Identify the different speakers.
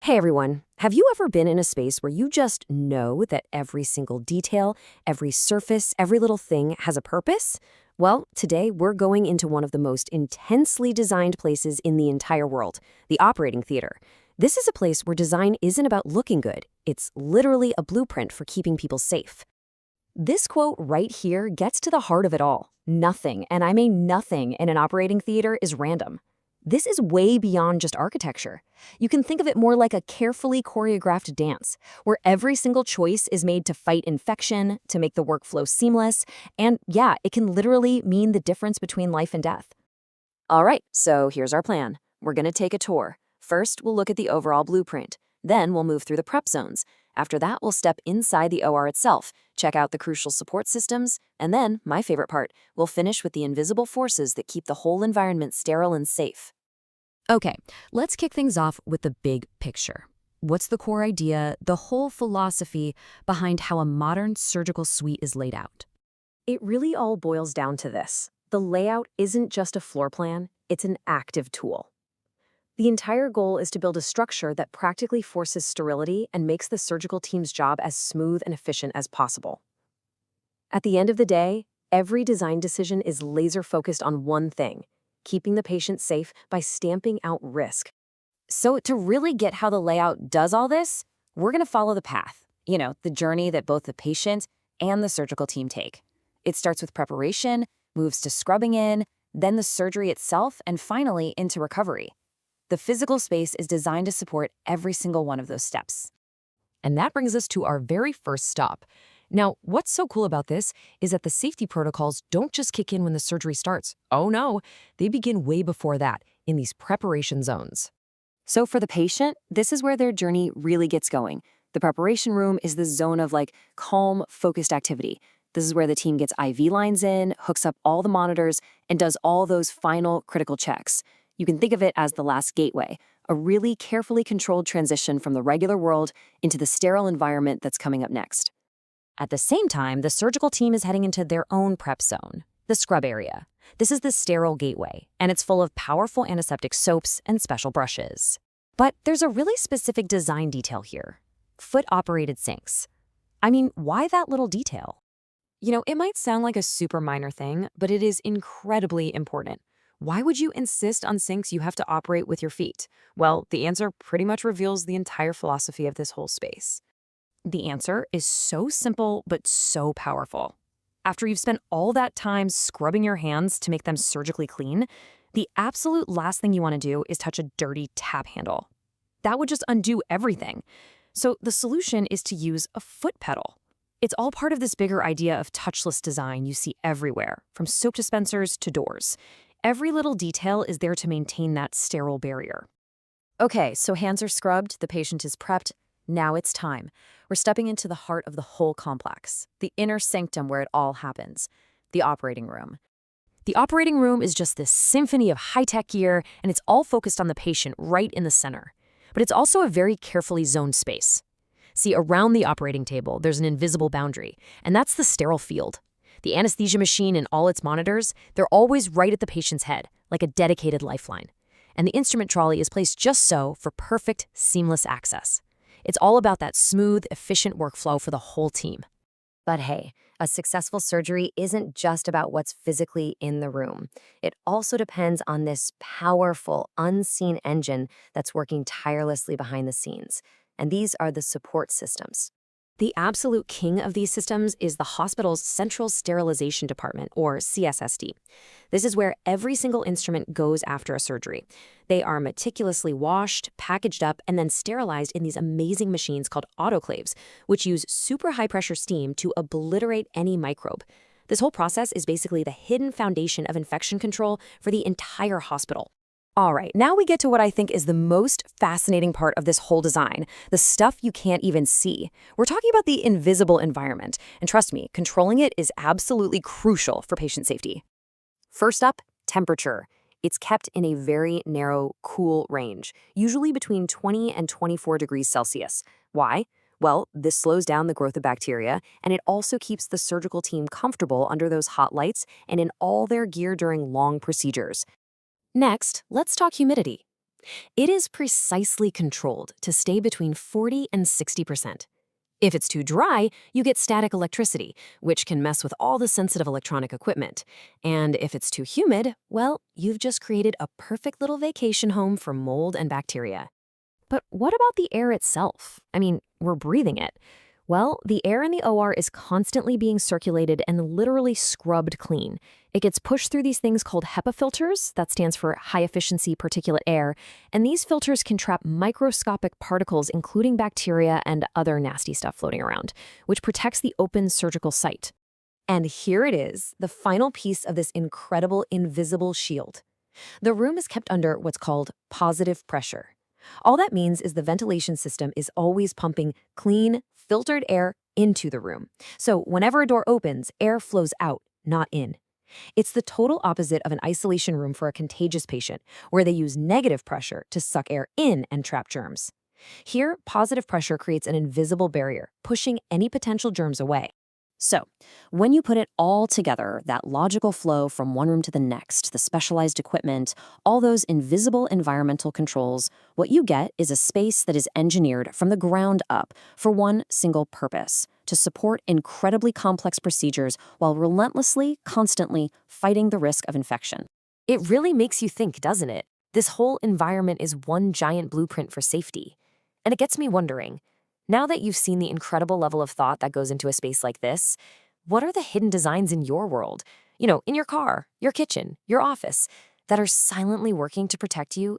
Speaker 1: Hey everyone, have you ever been in a space where you just know that every single detail, every surface, every little thing has a purpose? Well, today we're going into one of the most intensely designed places in the entire world, the operating theater. This is a place where design isn't about looking good, it's literally a blueprint for keeping people safe. This quote right here gets to the heart of it all. Nothing, and I mean nothing, in an operating theater is random. This is way beyond just architecture. You can think of it more like a carefully choreographed dance, where every single choice is made to fight infection, to make the workflow seamless, and yeah, it can literally mean the difference between life and death. All right, so here's our plan. We're going to take a tour. First, we'll look at the overall blueprint. Then we'll move through the prep zones. After that, we'll step inside the OR itself, check out the crucial support systems, and then, my favorite part, we'll finish with the invisible forces that keep the whole environment sterile and safe. Okay, let's kick things off with the big picture. What's the core idea, the whole philosophy behind how a modern surgical suite is laid out? It really all boils down to this. The layout isn't just a floor plan, it's an active tool. The entire goal is to build a structure that practically forces sterility and makes the surgical team's job as smooth and efficient as possible. At the end of the day, every design decision is laser-focused on one thing: keeping the patient safe by stamping out risk. So to really get how the layout does all this, we're going to follow the path, the journey that both the patient and the surgical team take. It starts with preparation, moves to scrubbing in, then the surgery itself, and finally into recovery. The physical space is designed to support every single one of those steps. And that brings us to our very first stop. Now, what's so cool about this is that the safety protocols don't just kick in when the surgery starts. Oh no, they begin way before that, in these preparation zones. So for the patient, this is where their journey really gets going. The preparation room is the zone of calm, focused activity. This is where the team gets IV lines in, hooks up all the monitors, and does all those final critical checks. You can think of it as the last gateway, a really carefully controlled transition from the regular world into the sterile environment that's coming up next. At the same time, the surgical team is heading into their own prep zone, the scrub area. This is the sterile gateway, and it's full of powerful antiseptic soaps and special brushes. But there's a really specific design detail here: foot-operated sinks. I mean, why that little detail? It might sound like a super minor thing, but it is incredibly important. Why would you insist on sinks you have to operate with your feet? Well, the answer pretty much reveals the entire philosophy of this whole space. The answer is so simple but so powerful. After you've spent all that time scrubbing your hands to make them surgically clean, the absolute last thing you want to do is touch a dirty tap handle. That would just undo everything. So the solution is to use a foot pedal. It's all part of this bigger idea of touchless design you see everywhere, from soap dispensers to doors. Every little detail is there to maintain that sterile barrier. Okay, so hands are scrubbed, the patient is prepped. Now it's time. We're stepping into the heart of the whole complex, the inner sanctum where it all happens, the operating room. The operating room is just this symphony of high-tech gear, and it's all focused on the patient right in the center. But it's also a very carefully zoned space. See, around the operating table, there's an invisible boundary, and that's the sterile field. The anesthesia machine and all its monitors, they're always right at the patient's head, like a dedicated lifeline. And the instrument trolley is placed just so for perfect, seamless access. It's all about that smooth, efficient workflow for the whole team. But hey, a successful surgery isn't just about what's physically in the room. It also depends on this powerful, unseen engine that's working tirelessly behind the scenes. And these are the support systems. The absolute king of these systems is the hospital's Central Sterilization Department, or CSSD. This is where every single instrument goes after a surgery. They are meticulously washed, packaged up, and then sterilized in these amazing machines called autoclaves, which use super high-pressure steam to obliterate any microbe. This whole process is basically the hidden foundation of infection control for the entire hospital. All right, now we get to what I think is the most fascinating part of this whole design, the stuff you can't even see. We're talking about the invisible environment, and trust me, controlling it is absolutely crucial for patient safety. First up, temperature. It's kept in a very narrow, cool range, usually between 20 and 24 degrees Celsius. Why? Well, this slows down the growth of bacteria, and it also keeps the surgical team comfortable under those hot lights and in all their gear during long procedures. Next, let's talk humidity. It is precisely controlled to stay between 40 and 60%. If it's too dry, you get static electricity, which can mess with all the sensitive electronic equipment. And if it's too humid, well, you've just created a perfect little vacation home for mold and bacteria. But what about the air itself? I mean, we're breathing it. Well, the air in the OR is constantly being circulated and literally scrubbed clean. It gets pushed through these things called HEPA filters, that stands for high efficiency particulate air, and these filters can trap microscopic particles, including bacteria and other nasty stuff floating around, which protects the open surgical site. And here it is, the final piece of this incredible invisible shield. The room is kept under what's called positive pressure. All that means is the ventilation system is always pumping clean, filtered air into the room. So whenever a door opens, air flows out, not in. It's the total opposite of an isolation room for a contagious patient, where they use negative pressure to suck air in and trap germs. Here, positive pressure creates an invisible barrier, pushing any potential germs away. So, when you put it all together, that logical flow from one room to the next, the specialized equipment, all those invisible environmental controls, what you get is a space that is engineered from the ground up for one single purpose: to support incredibly complex procedures while relentlessly, constantly fighting the risk of infection. It really makes you think, doesn't it? This whole environment is one giant blueprint for safety. And it gets me wondering, now that you've seen the incredible level of thought that goes into a space like this, what are the hidden designs in your world, in your car, your kitchen, your office, that are silently working to protect you